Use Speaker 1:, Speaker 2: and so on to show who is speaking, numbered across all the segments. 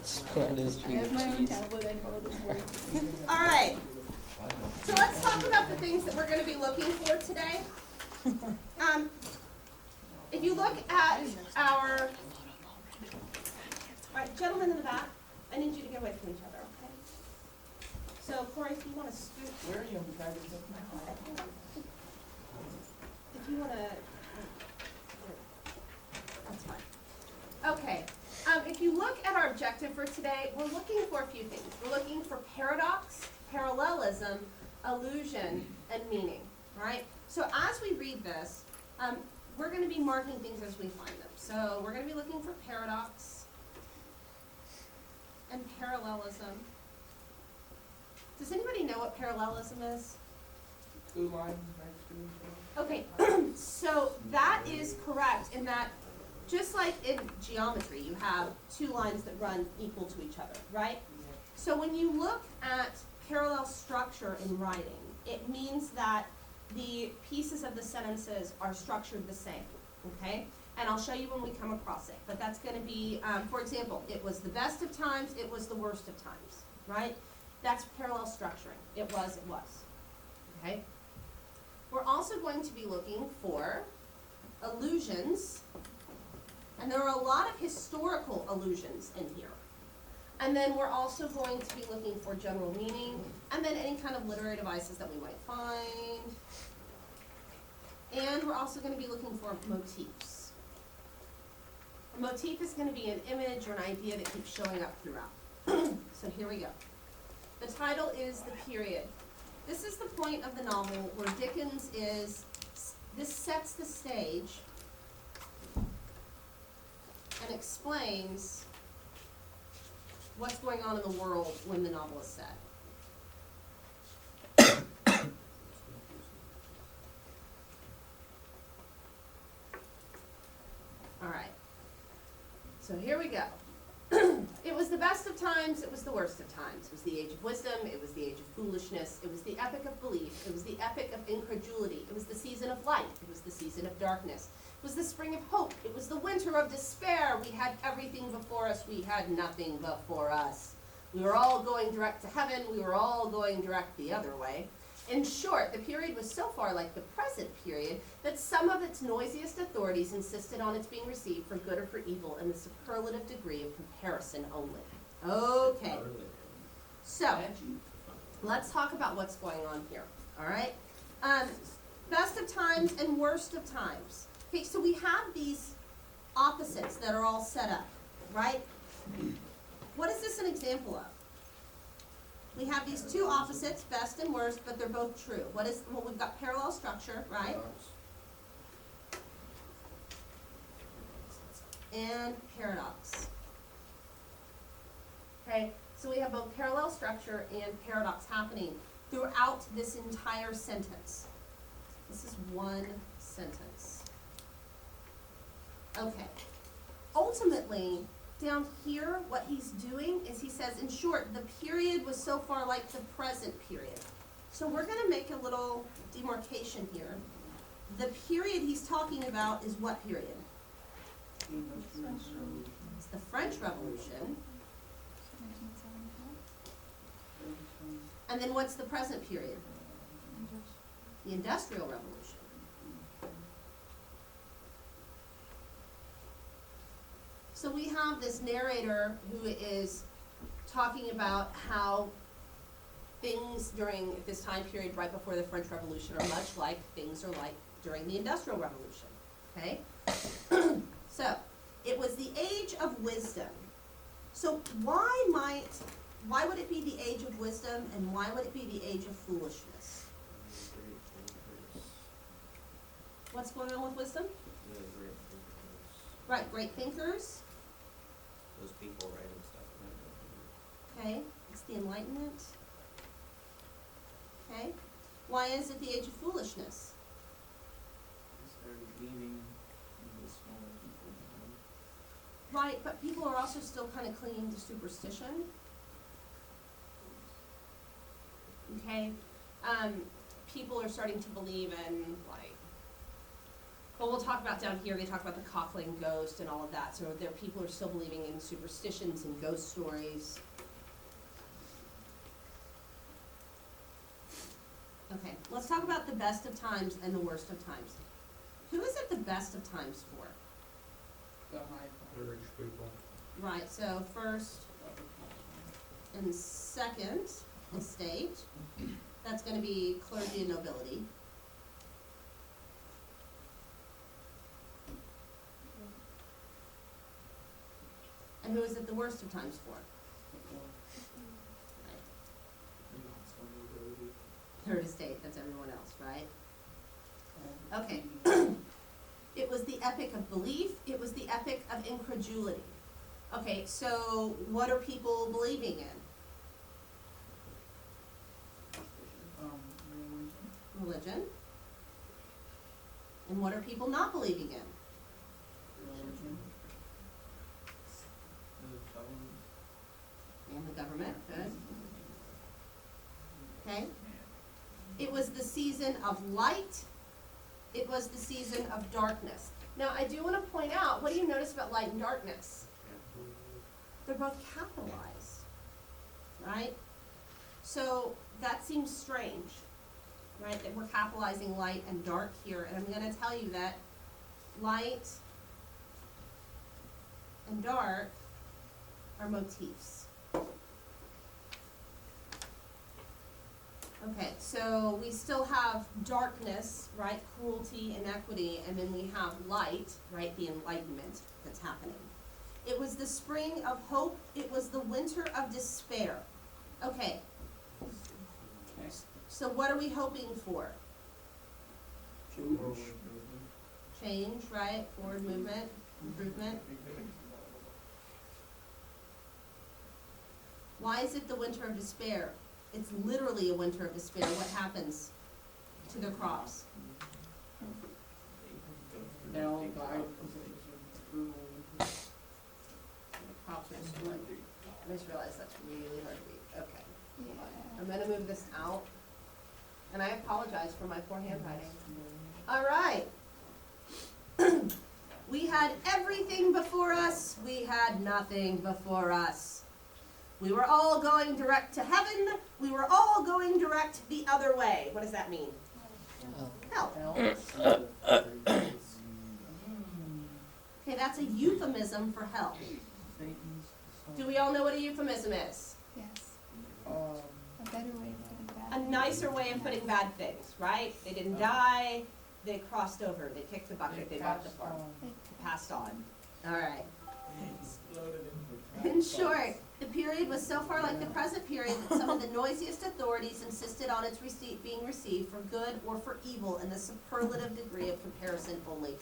Speaker 1: Spread is
Speaker 2: I have my own tablet, I know this word.
Speaker 3: All right. So let's talk about the things that we're going to be looking for today. If you look at our, all right, gentlemen in the back, I need you to get away from each other, okay? So Corey, if you want to scoot.
Speaker 4: Where are you?
Speaker 3: If you want to, that's fine. Okay, if you look at our objective for today, we're looking for a few things. We're looking for paradox, parallelism, allusion, and meaning, right? So as we read this, we're going to be marking things as we find them. So we're going to be looking for paradox and parallelism. Does anybody know what parallelism is?
Speaker 4: Two lines next to each other.
Speaker 3: Okay, so that is correct in that just like in geometry, you have two lines that run equal to each other, right? So when you look at parallel structure in writing, it means that the pieces of the sentences are structured the same, okay? And I'll show you when we come across it, but that's going to be, for example, it was the best of times, it was the worst of times, right? That's parallel structuring. It was, okay? We're also going to be looking for allusions, and there are a lot of historical allusions in here. And then we're also going to be looking for general meaning, and then any kind of literary devices that we might find. And we're also going to be looking for motifs. A motif is going to be an image or an idea that keeps showing up throughout. So here we go. The title is The Period. This is the point of the novel where Dickens is, this sets the stage and explains what's going on in the world when the novel is set. All right. So here we go. It was the best of times, it was the worst of times. It was the age of wisdom, it was the age of foolishness, it was the epoch of belief, it was the epoch of incredulity, it was the season of light, it was the season of darkness, it was the spring of hope, it was the winter of despair. We had everything before us, we had nothing before us. We were all going direct to heaven, we were all going direct the other way. In short, the period was so far like the present period that some of its noisiest authorities insisted on its being received for good or for evil in the superlative degree of comparison only. Okay, so let's talk about what's going on here, all right? Best of times and worst of times. Okay, so we have these opposites that are all set up, right? What is this an example of? We have these two opposites, best and worst, but they're both true. What is, well, we've got parallel structure, right? And paradox. Okay, so we have both parallel structure and paradox happening throughout this entire sentence. This is one sentence. Okay, ultimately, down here, what he's doing is he says, in short, the period was so far like the present period. So we're going to make a little demarcation here. The period he's talking about is what period? It's the French Revolution. And then what's the present period? The Industrial Revolution. So we have this narrator who is talking about how things during this time period right before the French Revolution are much like things are like during the Industrial Revolution, okay? So, it was the age of wisdom. So why would it be the age of wisdom and why would it be the age of foolishness? What's going on with wisdom? Right, great thinkers.
Speaker 1: Those people writing stuff.
Speaker 3: Okay, it's the Enlightenment. Okay, why is it the age of foolishness?
Speaker 4: They're leaving the smaller people behind.
Speaker 3: Right, but people are also still kind of clinging to superstition. Okay, people are starting to believe in like But we'll talk about down here, they talk about the cockling ghost and all of that, so there people are still believing in superstitions and ghost stories. Okay, let's talk about the best of times and the worst of times. Who is it the best of times for?
Speaker 4: The high
Speaker 5: The rich people.
Speaker 3: Right, so first and second estate, that's gonna be clergy and nobility. And who is it the worst of times for? Right. Third estate, that's everyone else, right? Okay. It was the epic of belief, it was the epic of incredulity. Okay, so what are people believing in? Religion. And what are people not believing in? And the government, good. Okay. It was the season of light. It was the season of darkness. Now, I do want to point out, what do you notice about light and darkness? They're both capitalized, right? So that seems strange, right, that we're capitalizing light and dark here. And I'm going to tell you that light and dark are motifs. Okay, so we still have darkness, right, cruelty, inequity, and then we have light, right, the enlightenment that's happening. It was the spring of hope, it was the winter of despair. Okay, so what are we hoping for? Change, right, forward movement, improvement. Why is it the winter of despair? It's literally a winter of despair. What happens to their crops?
Speaker 4: They all died because
Speaker 3: Crops are destroyed. I just realized that's really hard to read. Okay.
Speaker 2: Yeah.
Speaker 3: I'm gonna move this out. And I apologize for my poor handwriting. All right. We had everything before us. We had nothing before us. We were all going direct to heaven. We were all going direct the other way. What does that mean? Hell. Okay, that's a euphemism for hell. Do we all know what a euphemism is?
Speaker 2: Yes. A better way of putting
Speaker 3: A
Speaker 2: that.
Speaker 3: nicer way of putting bad things, right? They didn't die, they crossed over, they kicked the bucket, they bought the farm, passed on. All right. In short, the period was so far like the present period that some of the noisiest authorities insisted on its being received for good or for evil in the superlative degree of comparison only.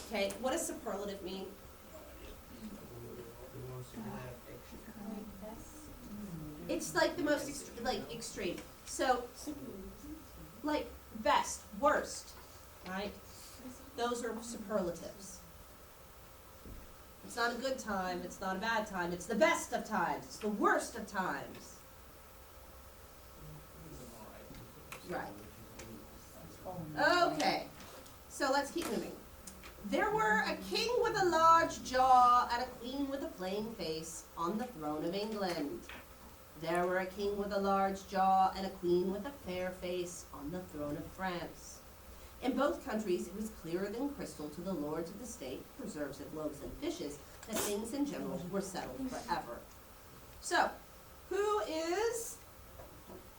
Speaker 3: Okay, what does superlative mean? It's like the most extreme. So, like best, worst, right? Those are superlatives. It's not a good time, it's not a bad time, it's the best of times, it's the worst of times. Right. Okay, so let's keep moving. There were a king with a large jaw and a queen with a plain face on the throne of England. There were a king with a large jaw and a queen with a fair face on the throne of France. In both countries, it was clearer than crystal to the lords of the state, preserves of loaves and fishes, that things in general were settled forever. So, who is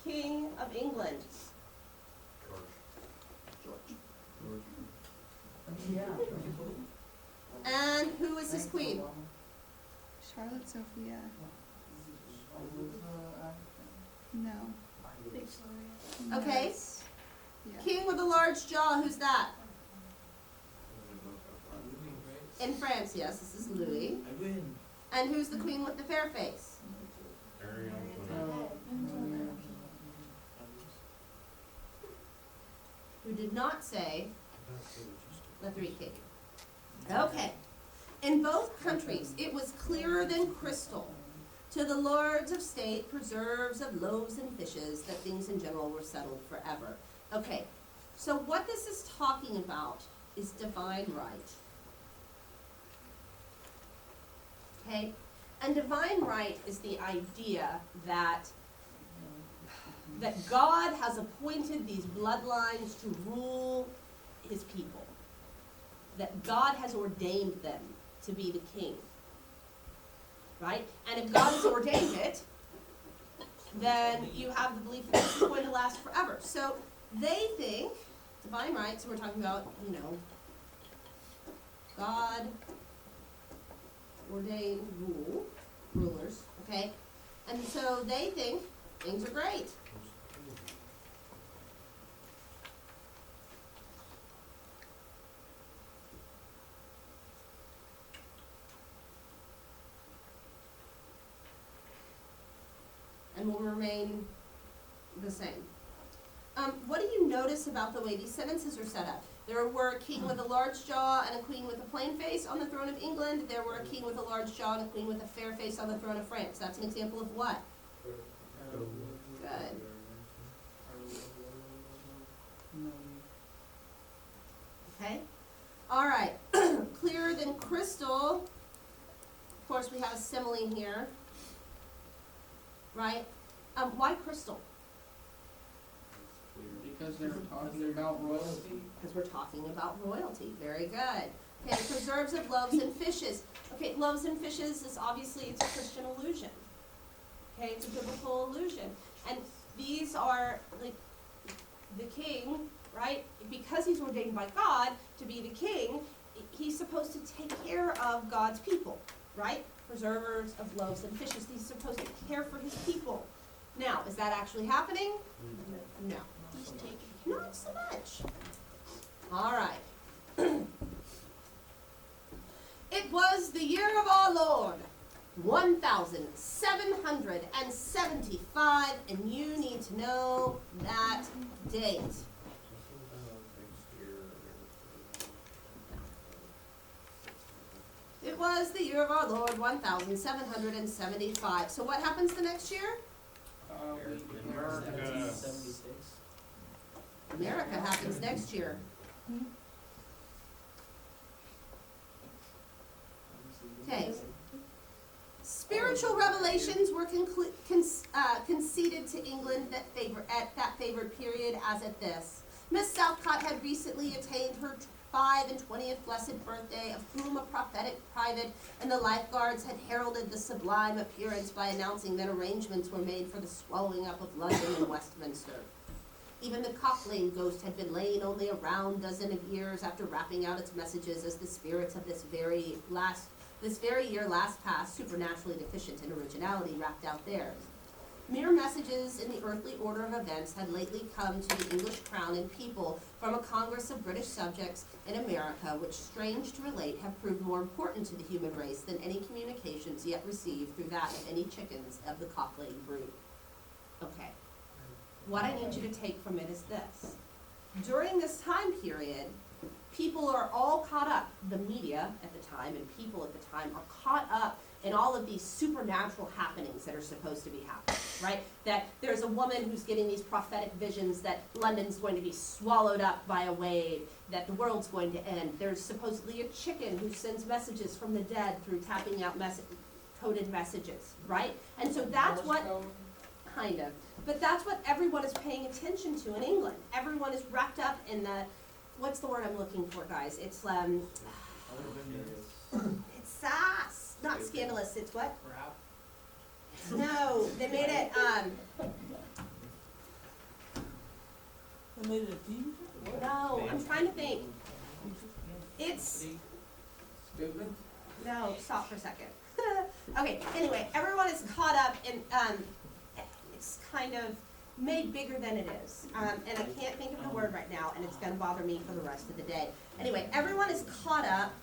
Speaker 3: King of England? George. And who is his queen?
Speaker 2: Charlotte Sophia. No.
Speaker 3: Okay.
Speaker 2: Yeah.
Speaker 3: King with a large jaw, who's that? In France, yes, this is Louis. And who's the queen with the fair face? Who did not say the three kings. Okay. In both countries, it was clearer than crystal to the lords of state, preserves of loaves and fishes, that things in general were settled forever. Okay, so what this is talking about is divine right. Okay? And divine right is the idea that God has appointed these bloodlines to rule his people. That God has ordained them to be the king. Right? And if God has ordained it, then you have the belief that this is going to last forever. So they think, divine right, so we're talking about, God ordained rulers, okay? And so they think things are great. And will remain the same. What do you notice about the way these sentences are set up? There were a king with a large jaw and a queen with a plain face on the throne of England. There were a king with a large jaw and a queen with a fair face on the throne of France. That's an example of what? Good. Okay? All right. Clearer than crystal. Of course, we have a simile here. Right? Why crystal?
Speaker 4: Because they're talking about royalty.
Speaker 3: Because we're talking about royalty. Very good. Okay, preserves of loaves and fishes. Okay, loaves and fishes is obviously, it's a Christian allusion. Okay, it's a biblical allusion. And these are, like, the king, right? Because he's ordained by God to be the king, he's supposed to take care of God's people, right? Preservers of loaves and fishes. He's supposed to care for his people. Now, is that actually happening? No. Not so much. All right. It was the year of our Lord, 1775, and you need to know that date. It was the year of our Lord, 1775. So what happens the next year?
Speaker 4: America.
Speaker 1: 1776.
Speaker 3: America happens next year. Okay. Spiritual revelations were conceded to England at that favored period as at this. Miss Southcott had recently attained her 25th blessed birthday, of whom a prophetic private and the lifeguards had heralded the sublime appearance by announcing that arrangements were made for the swallowing up of London and Westminster. Even the Cock Lane ghost had been laid only a round dozen of years after rapping out its messages as the spirits of this very year last past, supernaturally deficient in originality, rapped out theirs. Mere messages in the earthly order of events had lately come to the English crown and people from a Congress of British subjects in America, which, strange to relate, have proved more important to the human race than any communications yet received through that of any chickens of the Cock Lane brood. Okay. What I need you to take from it is this. During this time period, people are all caught up, the media at the time and people at the time are caught up in all of these supernatural happenings that are supposed to be happening, right? That there's a woman who's getting these prophetic visions that London's going to be swallowed up by a wave, that the world's going to end. There's supposedly a chicken who sends messages from the dead through tapping out coded messages, right? And so that's what, kind of, but that's what everyone is paying attention to in England. Everyone is wrapped up in the, what's the word I'm looking for, guys? It's sass. Not scandalous, it's what?
Speaker 4: Crap.
Speaker 3: No, they made it,
Speaker 5: They made it a TV show?
Speaker 3: no, I'm trying to think. It's,
Speaker 4: Stupid.
Speaker 3: no, stop for a second. Okay, anyway, everyone is caught up in, it's kind of made bigger than it is. And I can't think of the word right now, and it's gonna bother me for the rest of the day. Anyway, everyone is caught up.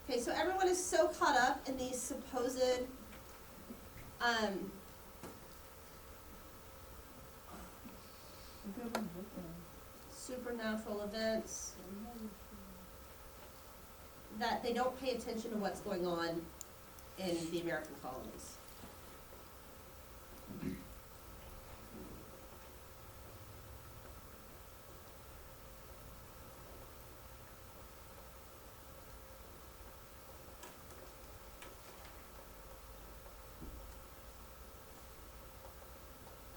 Speaker 3: Okay, so everyone is so caught up in these supposed, supernatural events that they don't pay attention to what's going on in the American colonies.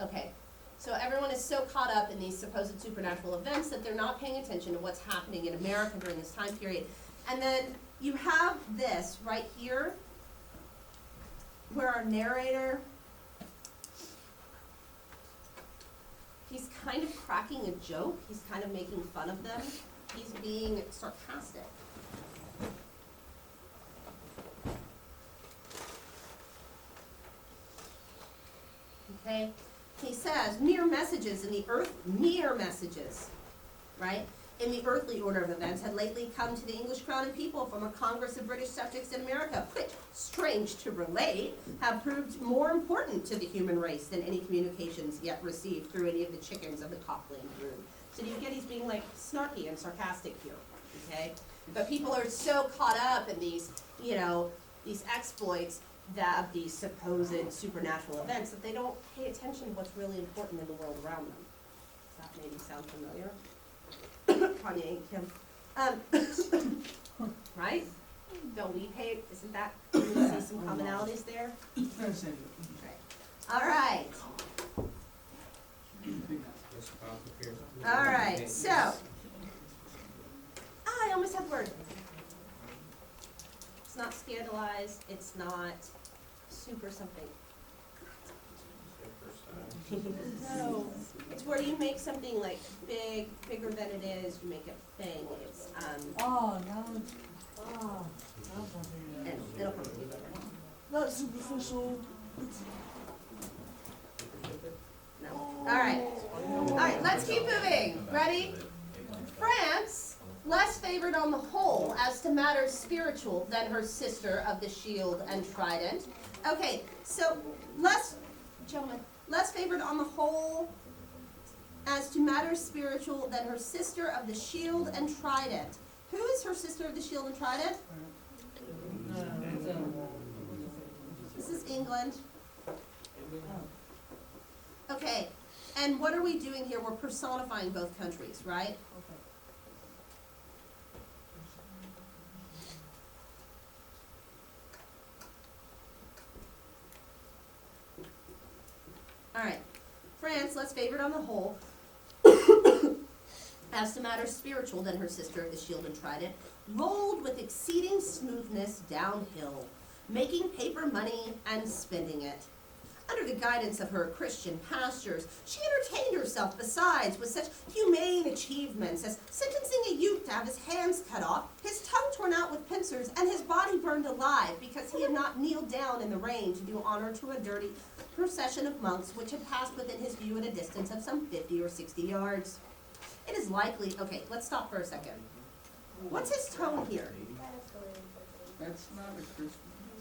Speaker 3: Okay, so everyone is so caught up in these supposed supernatural events that they're not paying attention to what's happening in America during this time period. And then you have this right here, where our narrator, he's kind of cracking a joke, he's kind of making fun of them, he's being sarcastic. Okay? He says, mere messages, right? In the earthly order of events had lately come to the English crown and people from a congress of British subjects in America, which, strange to relate, have proved more important to the human race than any communications yet received through any of the chickens of the Cockland brood. So do you get he's being like snarky and sarcastic here, okay? But people are so caught up in these, you know, these exploits of these supposed supernatural events that they don't pay attention to what's really important in the world around them. Does that maybe sound familiar? Kanye and Kim. Right? Don't we pay, isn't that, do you see some commonalities there? All right. All right, so. I almost had the word. It's not scandalized, it's not super something. No, it's where you make something like bigger than it is, you make it a thing, it's,
Speaker 5: Oh, now it's, now
Speaker 3: and it'll come to you later.
Speaker 5: not superficial.
Speaker 3: No. All right, let's keep moving. Ready? France, less favored on the whole as to matters spiritual than her sister of the shield and trident. Okay, so less favored on the whole as to matters spiritual than her sister of the shield and trident. Who is her sister of the shield and trident? This is England. Okay, and what are we doing here? We're personifying both countries, right? All right, France, less favored on the whole, as to matters spiritual than her sister of the shield and trident, rolled with exceeding smoothness downhill, making paper money and spending it. Under the guidance of her Christian pastors, she entertained herself besides with such humane achievements as sentencing a youth to have his hands cut off, his tongue torn out with pincers, and his body burned alive because he had not kneeled down in the rain to do honor to a dirty procession of monks which had passed within his view at a distance of some 50 or 60 yards. It is likely, okay, let's stop for a second. What's his tone here?
Speaker 4: That's not a Christian,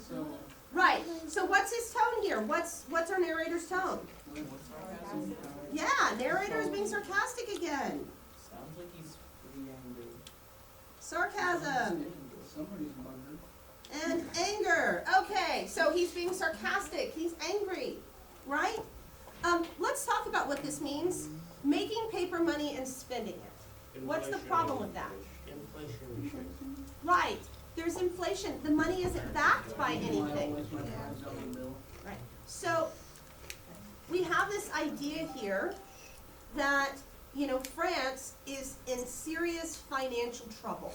Speaker 4: so.
Speaker 3: Right, so what's his tone here? What's our narrator's tone? Yeah, narrator is being sarcastic again.
Speaker 1: Sounds like he's pretty angry.
Speaker 3: Sarcasm
Speaker 4: Somebody's wondering.
Speaker 3: and anger. Okay, so he's being sarcastic, he's angry, right? Let's talk about what this means. Making paper money and spending it. What's the problem with that?
Speaker 1: Inflation.
Speaker 3: Right, there's inflation. The money isn't backed by anything. Right. So we have this idea here that, you know, France is in serious financial trouble.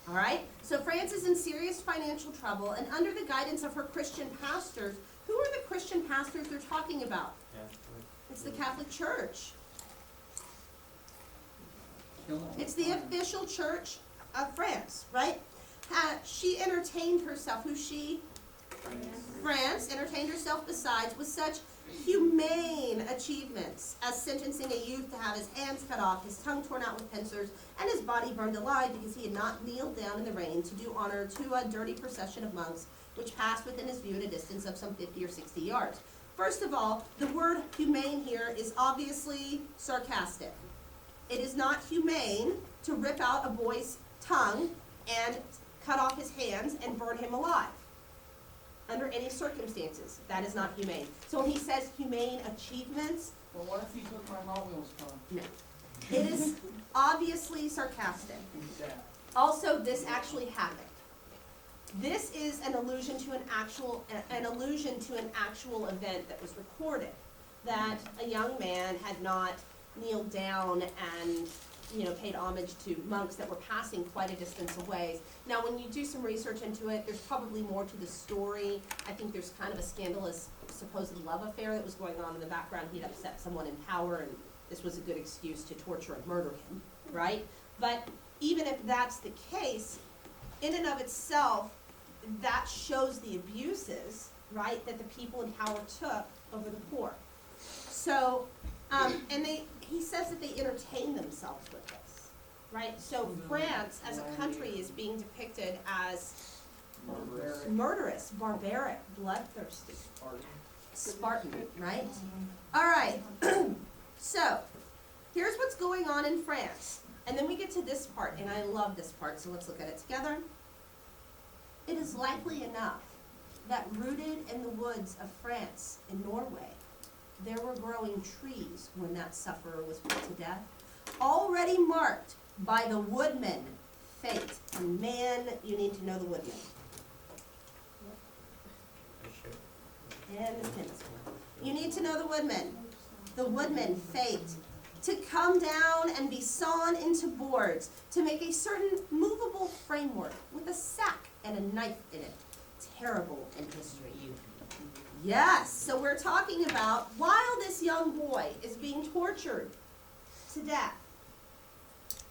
Speaker 3: All right? So France is in serious financial trouble, and under the guidance of her Christian pastors, who are the Christian pastors they're talking about? It's the Catholic Church. It's the official church of France, right? She entertained herself, France entertained herself besides with such humane achievements as sentencing a youth to have his hands cut off, his tongue torn out with pincers, and his body burned alive because he had not kneeled down in the rain to do honor to a dirty procession of monks which passed within his view at a distance of some 50 or 60 yards. First of all, the word humane here is obviously sarcastic. It is not humane to rip out a boy's tongue and cut off his hands and burn him alive. Under any circumstances, that is not humane. So when he says humane achievements,
Speaker 4: Well, what if he took my Hot Wheels car?
Speaker 3: no. It is obviously sarcastic.
Speaker 4: Yeah.
Speaker 3: Also, this actually happened. This is an allusion to an actual event that was recorded, that a young man had not kneeled down and, paid homage to monks that were passing quite a distance away. Now, when you do some research into it, there's probably more to the story. I think there's kind of a scandalous supposed love affair that was going on in the background. He'd upset someone in power, and this was a good excuse to torture and murder him, right? But even if that's the case, in and of itself, that shows the abuses, right, that the people in power took over the poor. So, he says that they entertain themselves with this, right? So France, as a country, is being depicted as murderous, barbaric, bloodthirsty, Spartan, right? All right, so here's what's going on in France. And then we get to this part, and I love this part, so let's look at it together. It is likely enough that rooted in the woods of France in Norway, there were growing trees when that sufferer was put to death, already marked by the woodman fate. And man, you need to know the woodman. And Miss Pins. You need to know the woodman. The woodman fate. To come down and be sawn into boards, to make a certain movable framework with a sack and a knife in it. Terrible in history. Yes, so we're talking about while this young boy is being tortured to death,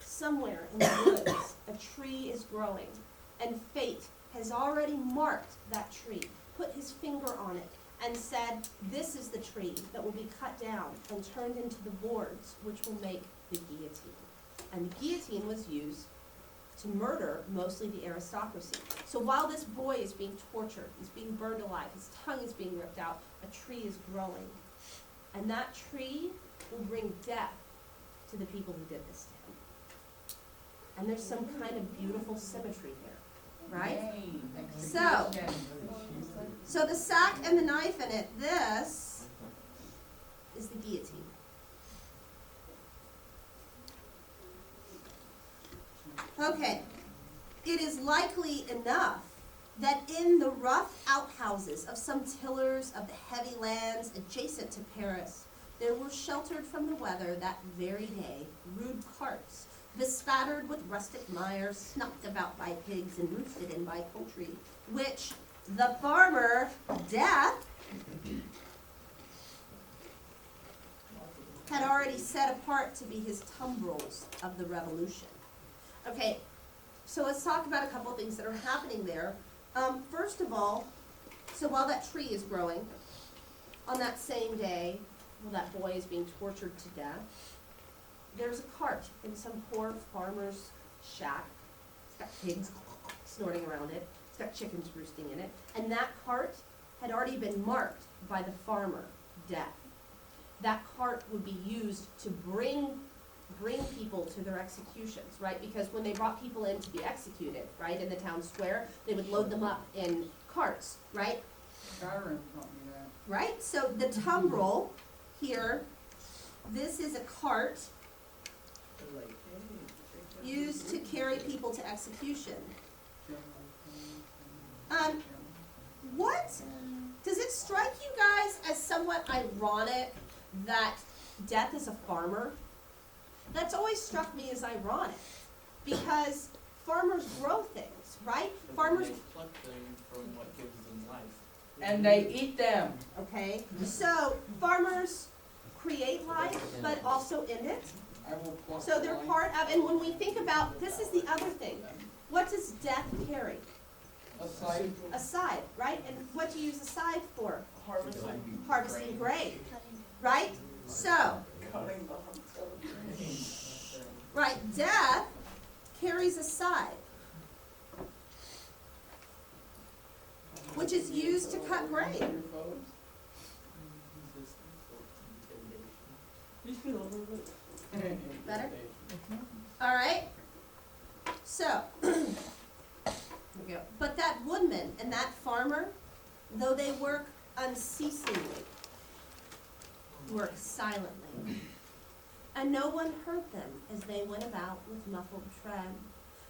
Speaker 3: somewhere in the woods, a tree is growing, and fate has already marked that tree, put his finger on it, and said, this is the tree that will be cut down and turned into the boards which will make the guillotine. And the guillotine was used to murder mostly the aristocracy. So while this boy is being tortured, he's being burned alive, his tongue is being ripped out, a tree is growing. And that tree will bring death to the people who did this to him. And there's some kind of beautiful symmetry here, right? So the sack and the knife in it, this is the guillotine. Okay, it is likely enough that in the rough outhouses of some tillers of the heavy lands adjacent to Paris, there were sheltered from the weather that very day rude carts, bespattered with rustic mire, snuffed about by pigs and roosted in by poultry, which the farmer, Death, had already set apart to be his tumbrils of the revolution. Okay, so let's talk about a couple of things that are happening there. First of all, so while that tree is growing, on that same day, while that boy is being tortured to death, there's a cart in some poor farmer's shack. It's got pigs snorting around it. It's got chickens roosting in it. And that cart had already been marked by the farmer, Death. That cart would be used to bring people to their executions, right? Because when they brought people in to be executed, right, in the town square, they would load them up in carts, right?
Speaker 4: Skyrim taught me that.
Speaker 3: Right? So the tumbrel here, this is a cart used to carry people to execution. What? Does it strike you guys as somewhat ironic that Death is a farmer? That's always struck me as ironic, because farmers grow things, right? Farmers,
Speaker 1: They pluck things from what gives them life.
Speaker 4: And they eat them.
Speaker 3: okay? So farmers create life, but also end it.
Speaker 4: I will pluck
Speaker 3: So they're
Speaker 4: the life.
Speaker 3: part of, and when we think about, this is the other thing. What does Death carry?
Speaker 4: A scythe.
Speaker 3: A scythe, right? And what do you use a scythe for? Harvesting grain, right? So, right, Death carries a scythe, which is used to cut grain.
Speaker 1: Resistance or intimidation.
Speaker 5: You feel a little bit.
Speaker 3: Better? All right. So, though they work unceasingly, work silently, and no one heard them as they went about with muffled tread.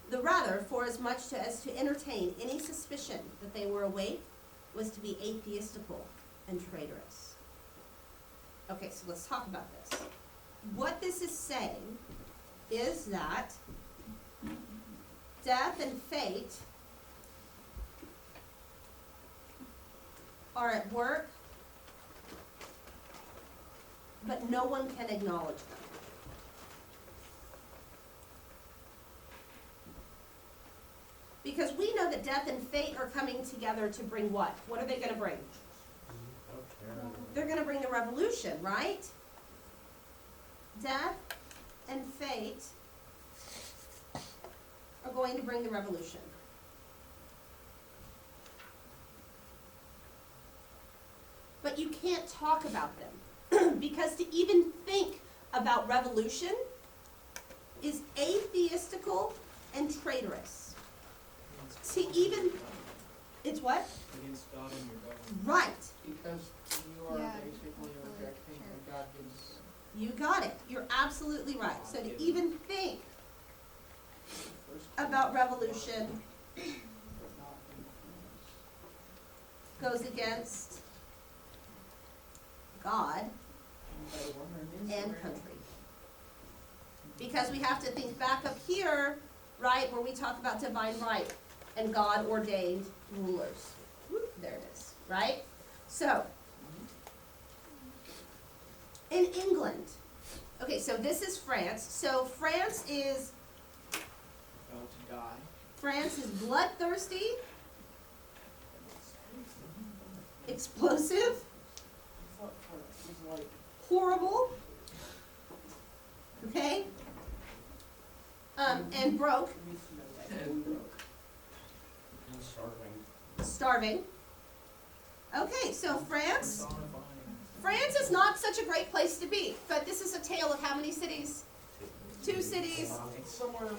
Speaker 3: The rather, for as much as to entertain any suspicion that they were awake, was to be atheistical and traitorous. Okay, so let's talk about this. What this is saying is that death and fate are at work, but no one can acknowledge them. Because we know that death and fate are coming together to bring what? What are they going to bring? They're going to bring the revolution, right? Death and fate are going to bring the revolution. But you can't talk about them because to even think about revolution is atheistical and traitorous. To even, it's what?
Speaker 1: Against God and your government.
Speaker 3: Right.
Speaker 4: Because you are
Speaker 2: Yeah,
Speaker 4: basically
Speaker 2: hopefully,
Speaker 4: rejecting
Speaker 2: sure.
Speaker 4: what God gives.
Speaker 3: You got it. You're absolutely right. So to even think about revolution
Speaker 4: But not influence.
Speaker 3: goes against God and country. Because we have to think back up here, right, where we talk about divine right and God ordained rulers. Whoop, there it is, right? So, in England, okay, so this is France. So France is
Speaker 1: About to die.
Speaker 3: bloodthirsty, explosive, horrible, okay, and broke,
Speaker 6: And starving.
Speaker 3: starving. Okay, so France
Speaker 1: Personifying.
Speaker 3: is not such a great place to be, but this is a tale of how many cities? 2 cities.
Speaker 4: It's somewhere in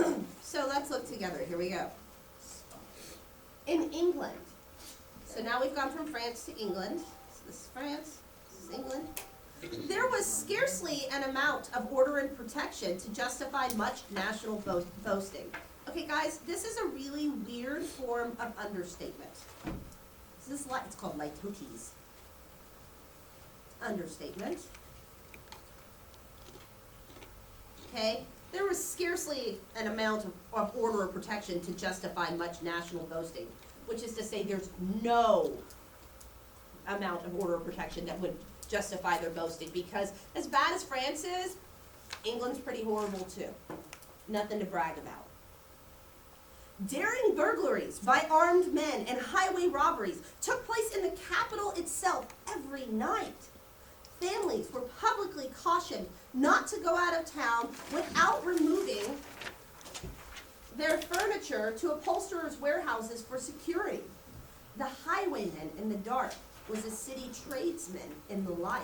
Speaker 4: between.
Speaker 3: So let's look together. Here we go. In England. So now we've gone from France to England. So this is France, this is England. There was scarcely an amount of order and protection to justify much national boasting. Okay, guys, this is a really weird form of understatement. This is it's called litotes. Understatement. Okay, there was scarcely an amount of order or protection to justify much national boasting, which is to say there's no amount of order or protection that would justify their boasting, because as bad as France is, England's pretty horrible too. Nothing to brag about. Daring burglaries by armed men and highway robberies took place in the capital itself every night. Families were publicly cautioned not to go out of town without removing their furniture to upholsterers' warehouses for security. The highwayman in the dark was a city tradesman in the light,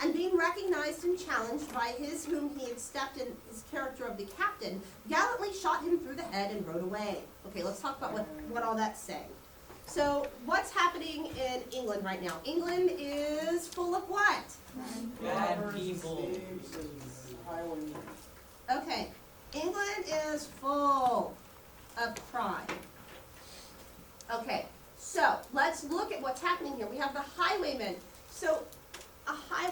Speaker 3: and being recognized and challenged by his whom he had stepped in his character of the captain, gallantly shot him through the head and rode away. Okay, let's talk about what all that's saying. So, what's happening in England right now? England is full of what?
Speaker 1: Bad
Speaker 4: Robbers,
Speaker 1: people.
Speaker 4: thieves, and highwaymen.
Speaker 3: Okay, England is full of crime. Okay, so let's look at what's happening here. We have the highwayman. So,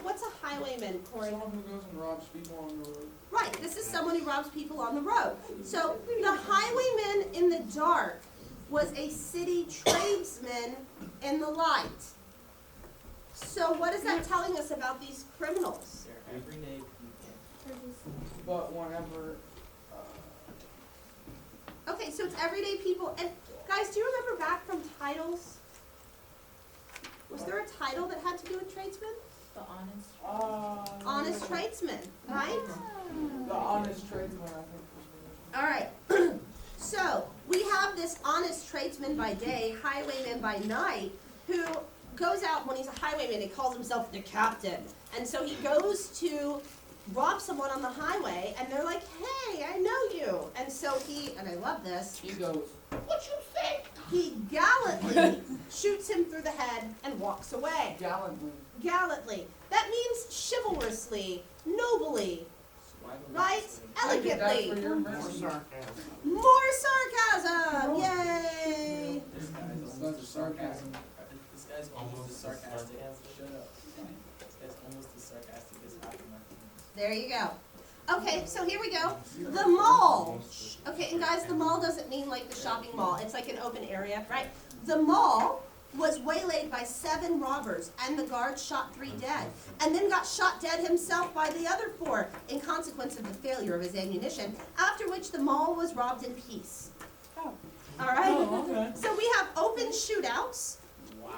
Speaker 3: what's a highwayman, Corey?
Speaker 4: Someone who goes and robs people on the road.
Speaker 3: Right, this is someone who robs people on the road. So, the highwayman in the dark was a city tradesman in the light. So, what is that telling us about these criminals?
Speaker 1: They're everyday people.
Speaker 4: But whenever,
Speaker 3: Okay, so it's everyday people. And guys, do you remember back from titles? Was there a title that had to do with tradesmen?
Speaker 5: The honest.
Speaker 3: Honest tradesman, right?
Speaker 4: The honest tradesman, I think, was
Speaker 3: All right. So we have this honest tradesman by day, highwayman by night, who goes out when he's a highwayman. He calls himself the captain, and so he goes to rob someone on the highway, and they're like, "Hey, I know you." And so and I love this.
Speaker 4: He goes,
Speaker 3: What you think? he gallantly shoots him through the head and walks away.
Speaker 4: Gallantly.
Speaker 3: Gallantly. That means chivalrously, nobly, right? Elegantly.
Speaker 4: For your
Speaker 6: More
Speaker 4: mercy.
Speaker 6: sarcasm.
Speaker 3: More sarcasm! Yay!
Speaker 7: This guy's
Speaker 4: Such
Speaker 7: almost as
Speaker 4: sarcasm.
Speaker 7: This guy's almost
Speaker 6: Almost
Speaker 7: as
Speaker 6: as
Speaker 7: sarcastic.
Speaker 6: sarcastic.
Speaker 7: Shut up. This guy's almost as sarcastic as half of my friends.
Speaker 3: There you go. Okay, so here we go. The mall. Okay, and guys, the mall doesn't mean like the shopping mall. It's like an open area, right? The mall was waylaid by 7 robbers, and the guard shot 3 dead, and then got shot dead himself by the other 4 in consequence of the failure of his ammunition, after which the mall was robbed in peace.
Speaker 2: Oh.
Speaker 3: All right?
Speaker 5: Oh, okay.
Speaker 3: So we have open shootouts,
Speaker 7: Wow.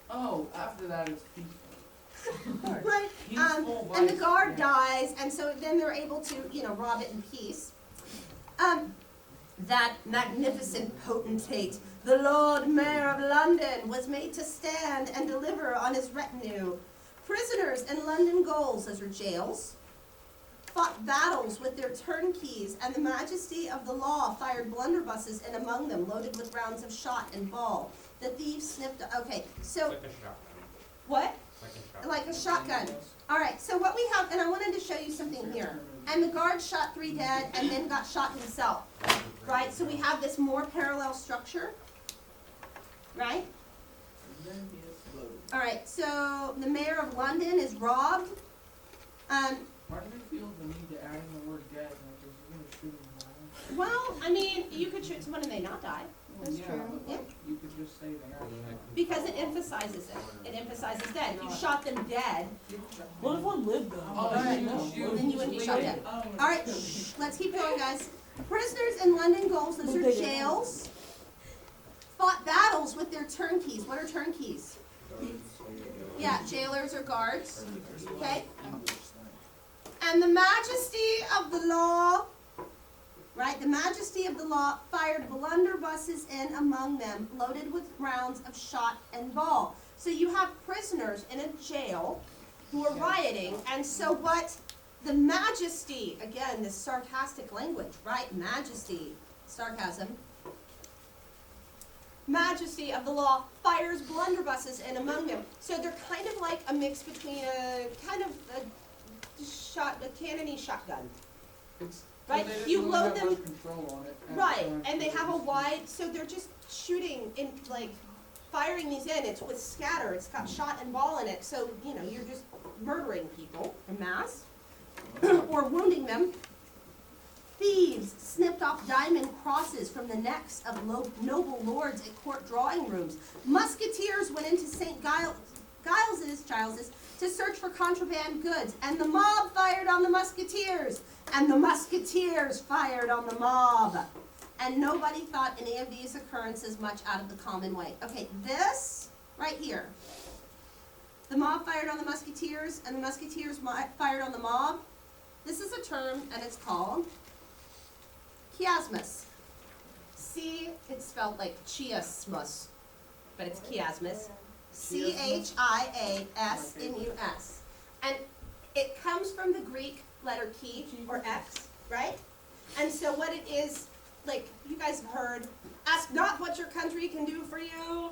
Speaker 4: Oh, after that it's peaceful.
Speaker 3: right?
Speaker 4: Peaceful
Speaker 3: And the
Speaker 4: vice-
Speaker 3: guard
Speaker 4: yeah.
Speaker 3: dies, and so then they're able to, rob it in peace. That magnificent potentate, the Lord Mayor of London, was made to stand and deliver on his retinue. Prisoners in London gaols, those are jails, fought battles with their turnkeys, and the majesty of the law fired blunderbusses in among them, loaded with rounds of shot and ball. The thieves sniffed, okay, so,
Speaker 6: Like a shotgun.
Speaker 3: what?
Speaker 6: Like a shotgun.
Speaker 3: Like a shotgun. All right, so what we have, and I wanted to show you something here. And the guard shot 3 dead and then got shot himself, right? So we have this more parallel structure, right? All right, so the mayor of London is robbed.
Speaker 4: Why do they feel the need to add in the word dead? Like, if you're gonna shoot him,
Speaker 3: Well, I mean, you could shoot someone and they not die,
Speaker 2: That's
Speaker 4: yeah,
Speaker 2: true.
Speaker 4: but like, you could just say they are.
Speaker 3: because it emphasizes it. It emphasizes dead. If you shot them dead,
Speaker 5: What if one lived though?
Speaker 4: Oh,
Speaker 5: Like,
Speaker 4: you
Speaker 5: no.
Speaker 4: shoot.
Speaker 3: then you wouldn't be shot dead. All right, let's keep going, guys. Prisoners in London gaols, those
Speaker 5: But
Speaker 3: are
Speaker 5: they didn't.
Speaker 3: jails, fought battles with their turnkeys. What are turnkeys? Yeah, jailers or guards, okay? And the majesty of the law, right, the majesty of the law fired blunderbusses in among them, loaded with rounds of shot and ball. So you have prisoners in a jail who are rioting, and so what the majesty, again, this sarcastic language, right, majesty, sarcasm, majesty of the law fires blunderbusses in among them. So they're kind of like a mix between a cannony shotgun.
Speaker 4: It's,
Speaker 3: Right,
Speaker 4: they
Speaker 3: you
Speaker 4: don't
Speaker 3: load
Speaker 4: have
Speaker 3: them-
Speaker 4: much control on it.
Speaker 3: Right, and they have a wide, so they're just shooting in, like, firing these in, it's with scatter, it's got shot and ball in it, so, you're just murdering people en masse, or wounding them. Thieves snipped off diamond crosses from the necks of noble lords at court drawing rooms. Musketeers went into St. Giles's to search for contraband goods, and the mob fired on the musketeers, and the musketeers fired on the mob. And nobody thought any of these occurrences much out of the common way. Okay, this right here, the mob fired on the musketeers, and the musketeers fired on the mob. This is a term, and it's called chiasmus. It's spelled like chiasmus, but it's chiasmus. Chiasmus. And it comes from the Greek letter chi, or X, right? And so what it is, like, you guys have heard, ask not what your country can do for you,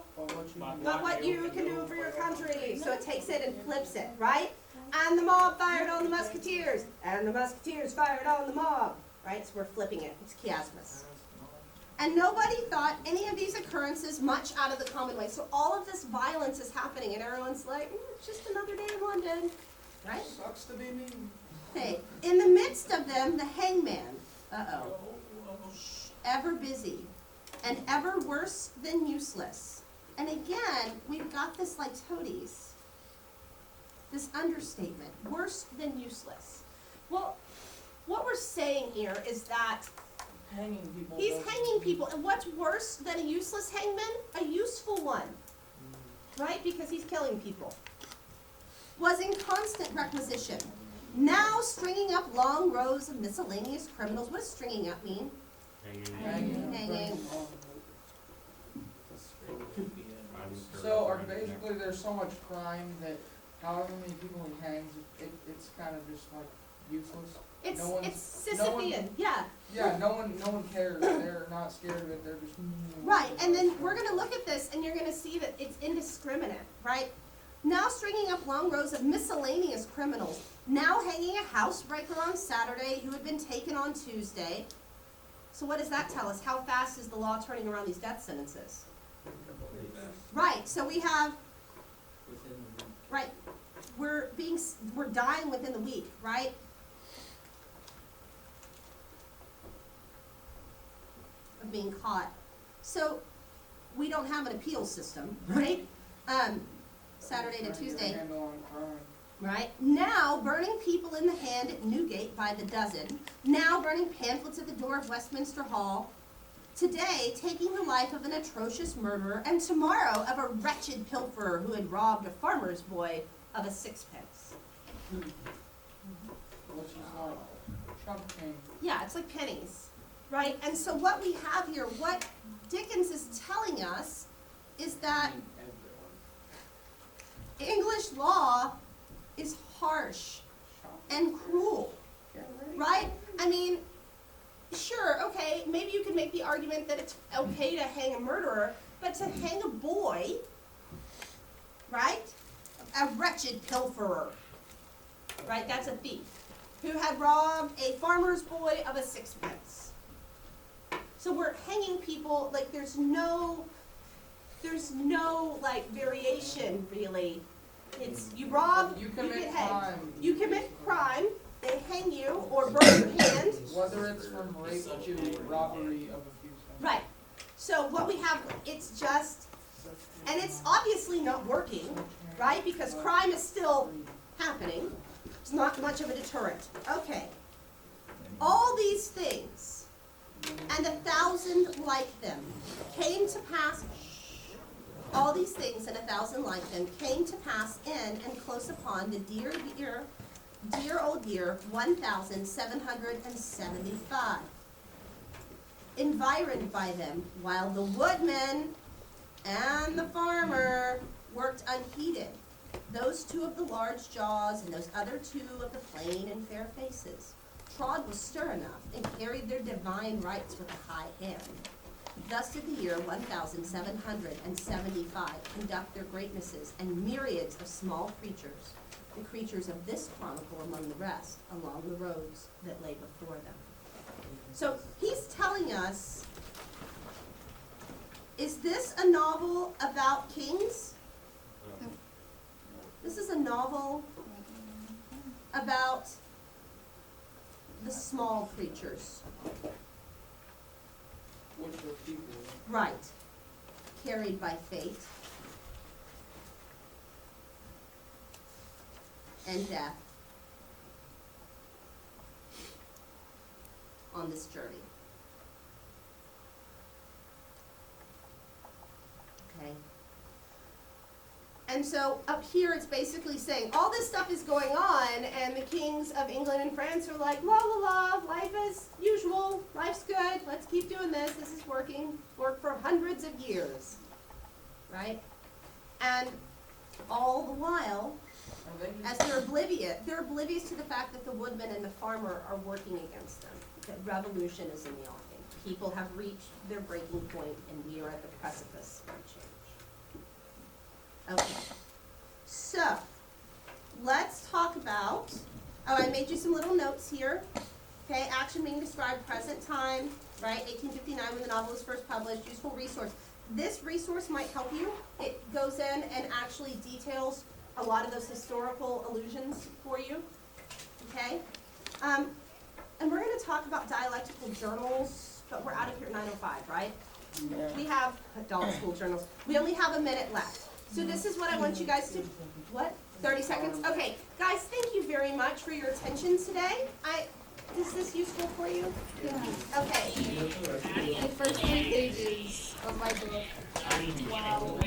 Speaker 3: but what you can do for your country. So it takes it and flips it, right? And the mob fired on the musketeers, and the musketeers fired on the mob, right? So we're flipping it. It's chiasmus. And nobody thought any of these occurrences much out of the common way. So all of this violence is happening, and everyone's like, it's just another day in London, right?
Speaker 4: Sucks to be me.
Speaker 3: Okay, in the midst of them, the hangman, ever busy, and ever worse than useless. And again, we've got this like toadies, this understatement, worse than useless. Well, what we're saying here is that
Speaker 4: Hanging people.
Speaker 3: he's
Speaker 4: doesn't-
Speaker 3: hanging people, and what's worse than a useless hangman? A useful one, right? Because he's killing people. Was in constant requisition. Now stringing up long rows of miscellaneous criminals. What does stringing up mean? Hanging.
Speaker 4: So, or basically, there's so much crime that however many people he hangs, it's kind of just like useless.
Speaker 3: It's,
Speaker 4: No one's-
Speaker 3: it's
Speaker 4: no one-
Speaker 3: Sisyphean, yeah.
Speaker 4: Yeah, no one cares. They're not scared of it. They're just.
Speaker 3: Right, and then we're gonna look at this and you're gonna see that it's indiscriminate, right? Now stringing up long rows of miscellaneous criminals, now hanging a housebreaker on Saturday who had been taken on Tuesday. So what does that tell us? How fast is the law turning around these death sentences? Right, so we have,
Speaker 7: Within the week.
Speaker 3: right, we're dying within the week, right? Of being caught. So we don't have an appeal system, right? Saturday to Tuesday,
Speaker 4: Handle on crime.
Speaker 3: right? Now burning people in the hand at Newgate by the dozen. Now burning pamphlets at the door of Westminster Hall. Today taking the life of an atrocious murderer, and tomorrow of a wretched pilferer who had robbed a farmer's boy of a sixpence.
Speaker 4: Which is like chunk change.
Speaker 3: Yeah, it's like pennies, right? And so what we have here, what Dickens is telling us is that English law is harsh and cruel, right? I mean, sure, okay, maybe you can make the argument that it's okay to hang a murderer, but to hang a boy, right? A wretched pilferer, right? That's a thief who had robbed a farmer's boy of a sixpence. So we're hanging people, like there's no like variation really. It's you rob,
Speaker 4: You
Speaker 3: you
Speaker 4: commit
Speaker 3: get hanged.
Speaker 4: crime.
Speaker 3: You commit crime, they hang you or burn your hand.
Speaker 4: Whether it's from rape to robbery of a few cents.
Speaker 3: Right. So what we have, it's just, and it's obviously not working, right? Because crime is still happening. It's not much of a deterrent. Okay. All these things, and 1,000 like them, came to pass. All these things and 1,000 like them came to pass in and close upon the dear old year 1775. Environed by them, while the woodman and the farmer worked unheeded, those two of the large jaws and those other two of the plain and fair faces, trod with stir enough and carried their divine rights with a high hand. Thus did the year 1775 conduct their greatnesses and myriads of small creatures, the creatures of this chronicle among the rest, along the roads that lay before them. So he's telling us, is this a novel about kings? This is a novel about the small creatures.
Speaker 4: Which are people.
Speaker 3: Right. Carried by fate and death on this journey. Okay. And so up here it's basically saying all this stuff is going on and the kings of England and France are like, la la la, life as usual, life's good, let's keep doing this is working, worked for hundreds of years, right? And all the while,
Speaker 4: Are they
Speaker 3: as
Speaker 4: just,
Speaker 3: they're oblivious to the fact that the woodman and the farmer are working against them, that revolution is in the offing. People have reached their breaking point and we are at the precipice of change. Okay, so let's talk about, I made you some little notes here. Okay, action being described, present time, right, 1859 when the novel was first published, useful resource. This resource might help you. It goes in and actually details a lot of those historical allusions for you, okay? And we're going to talk about dialectical journals, but we're out of here at 9:05, right? We have adult school journals. We only have a minute left. So this is what I want you guys to, what? 30 seconds? Okay, guys, thank you very much for your attention today. Is this useful for you?
Speaker 2: Yeah.
Speaker 3: Okay.
Speaker 2: The first 3 pages of my book. Wow.